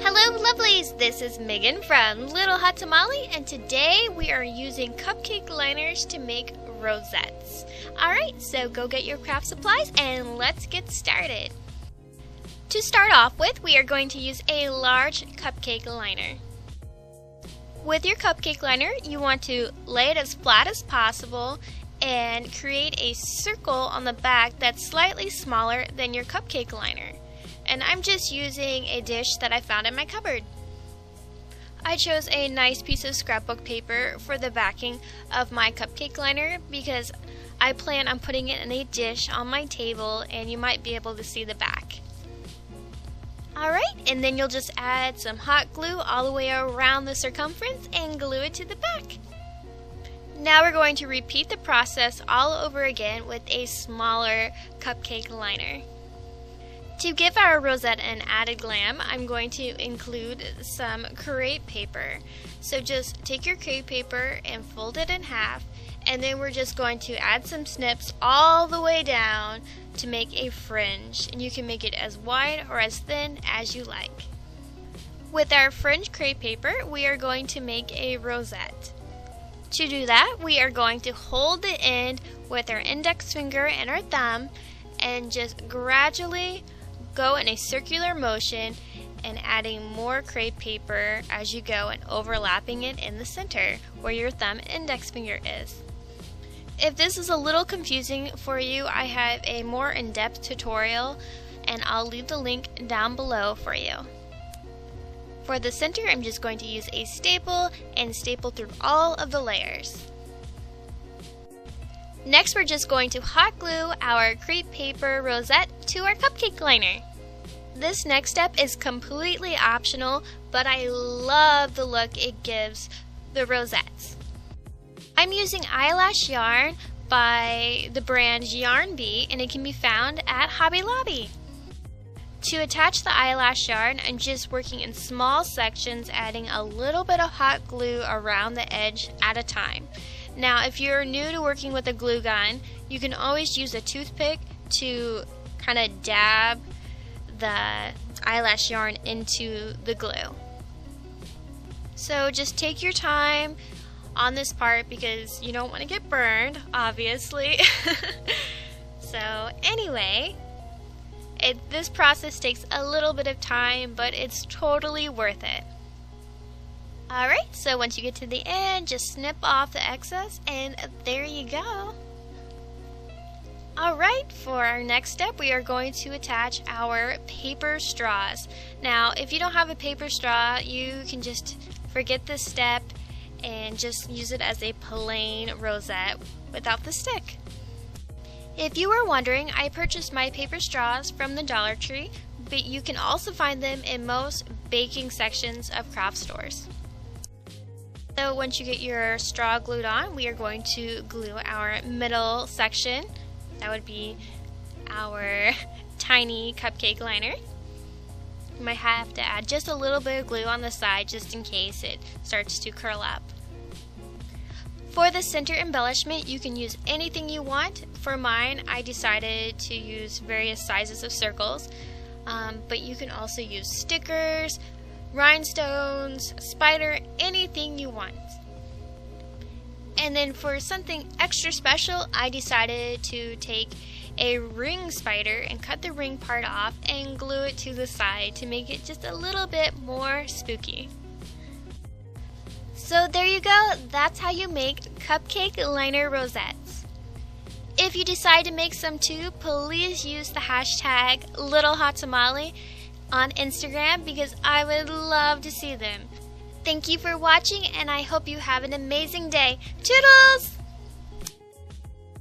Hello Lovelies, this is Megan from Little Hot Tamale, and today we are using cupcake liners to make rosettes. Alright, so go get your craft supplies and let's get started. To start off with, we are going to use a large cupcake liner. With your cupcake liner, you want to lay it as flat as possible and create a circle on the back that's slightly smaller than your cupcake liner. And I'm just using a dish that I found in my cupboard. I chose a nice piece of scrapbook paper for the backing of my cupcake liner because I plan on putting it in a dish on my table and you might be able to see the back. Alright, and then you'll just add some hot glue all the way around the circumference and glue it to the back. Now we're going to repeat the process all over again with a smaller cupcake liner. To give our rosette an added glam, I'm going to include some crepe paper. So just take your crepe paper and fold it in half, and then we're just going to add some snips all the way down to make a fringe. And you can make it as wide or as thin as you like. With our fringe crepe paper, we are going to make a rosette. To do that, we are going to hold the end with our index finger and our thumb and just gradually go in a circular motion and adding more crepe paper as you go and overlapping it in the center where your thumb and index finger is. If this is a little confusing for you, I have a more in-depth tutorial and I'll leave the link down below for you. For the center, I'm just going to use a staple and staple through all of the layers. Next, we're just going to hot glue our crepe paper rosette to our cupcake liner. This next step is completely optional, but I love the look it gives the rosettes. I'm using eyelash yarn by the brand Yarn Bee, and it can be found at Hobby Lobby. To attach the eyelash yarn, I'm just working in small sections, adding a little bit of hot glue around the edge at a time. Now, if you're new to working with a glue gun, you can always use a toothpick to kind of dab the eyelash yarn into the glue. So just take your time on this part because you don't want to get burned, obviously. So anyway, this process takes a little bit of time, but it's totally worth it. Alright, so once you get to the end, just snip off the excess and there you go. Alright, for our next step, we are going to attach our paper straws. Now, if you don't have a paper straw, you can just forget this step and just use it as a plain rosette without the stick. If you were wondering, I purchased my paper straws from the Dollar Tree, but you can also find them in most baking sections of craft stores. So once you get your straw glued on, we are going to glue our middle section. That would be our tiny cupcake liner. You might have to add just a little bit of glue on the side just in case it starts to curl up. For the center embellishment, you can use anything you want. For mine, I decided to use various sizes of circles, but you can also use stickers, rhinestones, spider, anything you want. And then for something extra special, I decided to take a ring spider and cut the ring part off and glue it to the side to make it just a little bit more spooky. So there you go, that's how you make cupcake liner rosettes. If you decide to make some too, please use the hashtag LittleHotTamale on Instagram because I would love to see them. Thank you for watching and I hope you have an amazing day. Toodles!